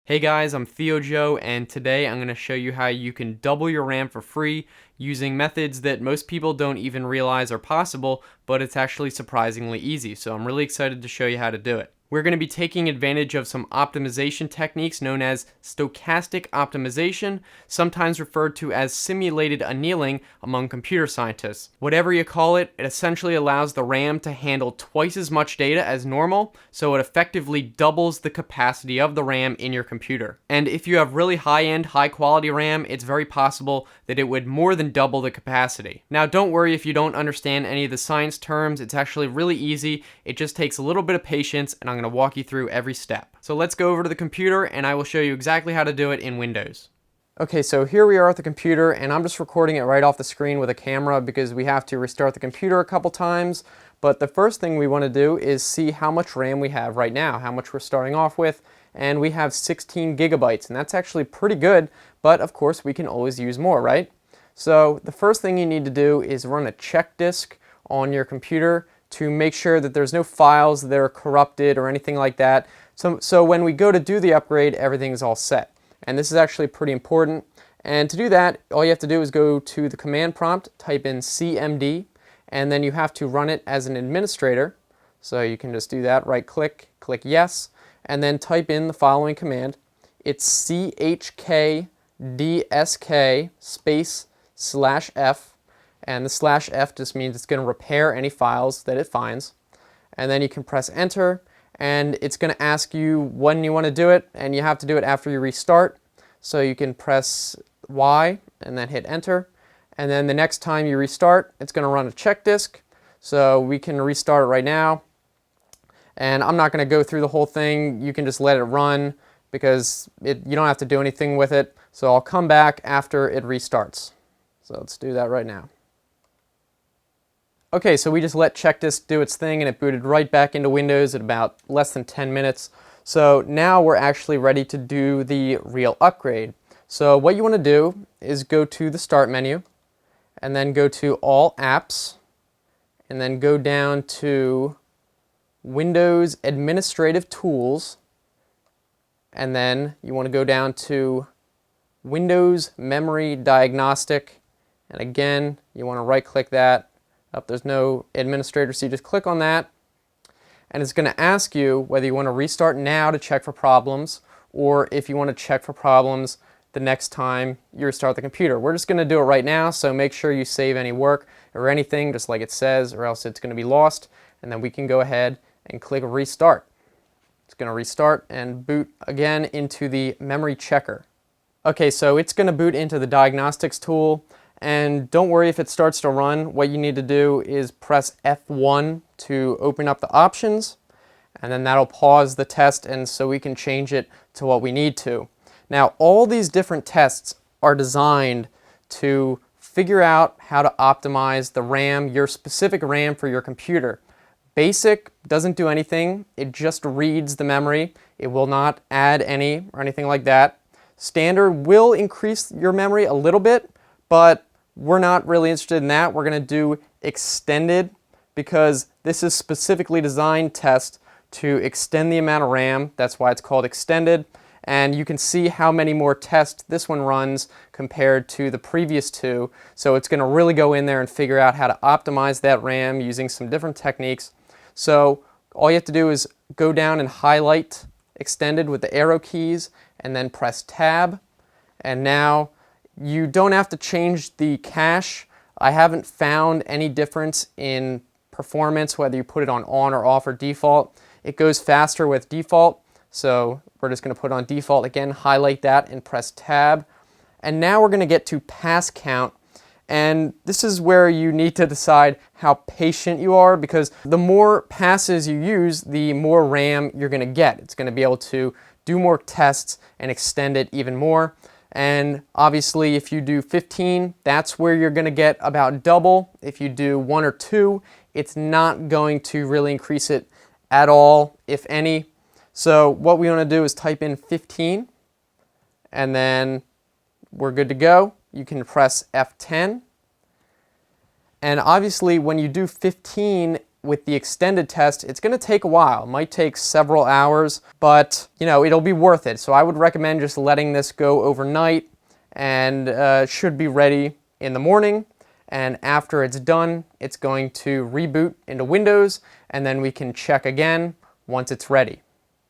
Hey guys, I'm Theo Joe, and today I'm going to show you how you can double your RAM for free using methods that most people don't even realize are possible, but it's actually surprisingly easy. So I'm really excited to show you how to do it. We're going to be taking advantage of some optimization techniques known as stochastic optimization, sometimes referred to as simulated annealing among computer scientists. Whatever you call it, it essentially allows the RAM to handle twice as much data as normal, so it effectively doubles the capacity of the RAM in your computer. And if you have really high-end, high-quality RAM, it's very possible that it would more than double the capacity. Now, don't worry if you don't understand any of the science terms. It's actually really easy. It just takes a little bit of patience, and I'm going to walk you through every step. So let's go over to the computer, and I will show you exactly how to do it in Windows. Okay, so here we are at the computer, and I'm just recording it right off the screen with a camera because we have to restart the computer a couple times. But the first thing we want to do is see how much RAM we have right now, how much we're starting off with, and we have 16 gigabytes, and that's actually pretty good, but of course we can always use more, right? So the first thing you need to do is run a check disk on your computer to make sure that there's no files that are corrupted or anything like that. So when we go to do the upgrade, everything's all set. And this is actually pretty important. And to do that, all you have to do is go to the command prompt, type in CMD, and then you have to run it as an administrator. So you can just do that, right click, click yes, and then type in the following command. It's chkdsk space /f, and the /f just means it's going to repair any files that it finds. And then you can press enter, and it's going to ask you when you want to do it, and you have to do it after you restart. So you can press Y and then hit enter, and then the next time you restart, it's going to run a check disk. So we can restart it right now, and I'm not going to go through the whole thing. You can just let it run because you don't have to do anything with it. So I'll come back after it restarts. So let's do that right now. Okay, so we just let CheckDisk do its thing, and it booted right back into Windows at about less than 10 minutes. So now we're actually ready to do the real upgrade. So what you want to do is go to the Start menu, and then go to All Apps, and then go down to Windows Administrative Tools, and then you want to go down to Windows Memory Diagnostic, and again, you want to right-click that. There's no administrator, so you just click on that, and it's going to ask you whether you want to restart now to check for problems, or if you want to check for problems the next time you restart the computer. We're just going to do it right now, so make sure you save any work or anything, just like it says, or else it's going to be lost, and then we can go ahead and click Restart. It's going to restart and boot again into the memory checker. Okay, so it's going to boot into the diagnostics tool. And don't worry if it starts to run. What you need to do is press F1 to open up the options, and then that'll pause the test, and so we can change it to what we need to. Now, all these different tests are designed to figure out how to optimize the RAM, your specific RAM for your computer. Basic doesn't do anything. It just reads the memory. It will not add any or anything like that. Standard will increase your memory a little bit, but we're not really interested in that. We're going to do extended because this is specifically designed test to extend the amount of RAM. That's why it's called extended. And you can see how many more tests this one runs compared to the previous two. So it's going to really go in there and figure out how to optimize that RAM using some different techniques. So all you have to do is go down and highlight extended with the arrow keys and then press tab. And now you don't have to change the cache. I haven't found any difference in performance whether you put it on or off or default. It goes faster with default, so we're just going to put on default again, highlight that and press tab. And now we're going to get to pass count, and this is where you need to decide how patient you are, because the more passes you use, the more RAM you're going to get. It's going to be able to do more tests and extend it even more. And obviously if you do 15, that's where you're going to get about double. If you do 1 or 2, it's not going to really increase it at all, if any. So what we want to do is type in 15, and then we're good to go. You can press F10. And obviously when you do 15, with the extended test, it's going to take a while. It might take several hours, but it'll be worth it. So I would recommend just letting this go overnight, and should be ready in the morning. And after it's done, it's going to reboot into Windows, and then we can check again once it's ready.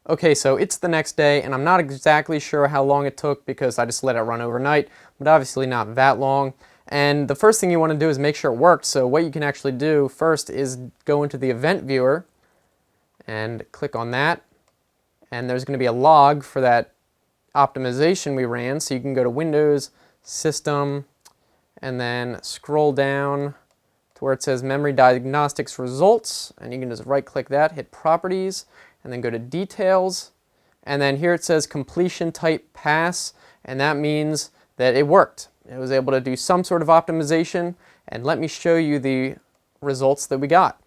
Okay, so it's the next day, and I'm not exactly sure how long it took because I just let it run overnight, but obviously not that long. And the first thing you want to do is make sure it works. So what you can actually do first is go into the event viewer and click on that. And there's going to be a log for that optimization we ran. So you can go to Windows, System, and then scroll down to where it says Memory Diagnostics Results. And you can just right click that, hit Properties, and then go to Details. And then here it says Completion Type Pass. And that means that it worked. It was able to do some sort of optimization, and let me show you the results that we got.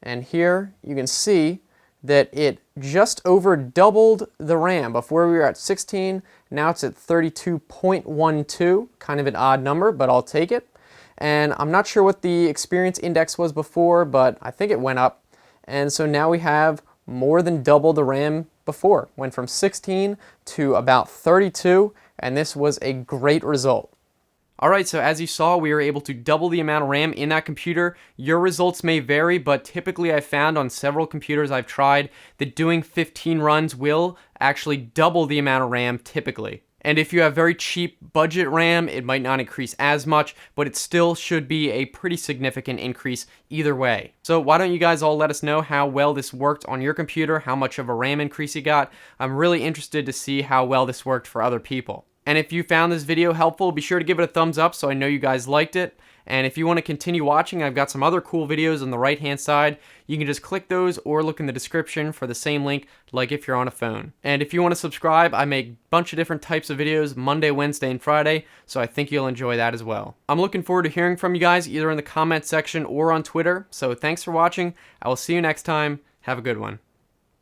And here you can see that it just over doubled the RAM. Before we were at 16, now it's at 32.12, kind of an odd number, but I'll take it. And I'm not sure what the experience index was before, but I think it went up. And so now we have more than double the RAM before. Went from 16 to about 32, and this was a great result. Alright, so as you saw, we were able to double the amount of RAM in that computer. Your results may vary, but typically I've found on several computers I've tried that doing 15 runs will actually double the amount of RAM typically. And if you have very cheap budget RAM, it might not increase as much, but it still should be a pretty significant increase either way. So why don't you guys all let us know how well this worked on your computer, how much of a RAM increase you got. I'm really interested to see how well this worked for other people. And if you found this video helpful, be sure to give it a thumbs up so I know you guys liked it. And if you want to continue watching, I've got some other cool videos on the right hand side. You can just click those or look in the description for the same link, like if you're on a phone. And if you want to subscribe, I make a bunch of different types of videos Monday, Wednesday, and Friday, so I think you'll enjoy that as well. I'm looking forward to hearing from you guys either in the comment section or on Twitter. So thanks for watching. I will see you next time. Have a good one.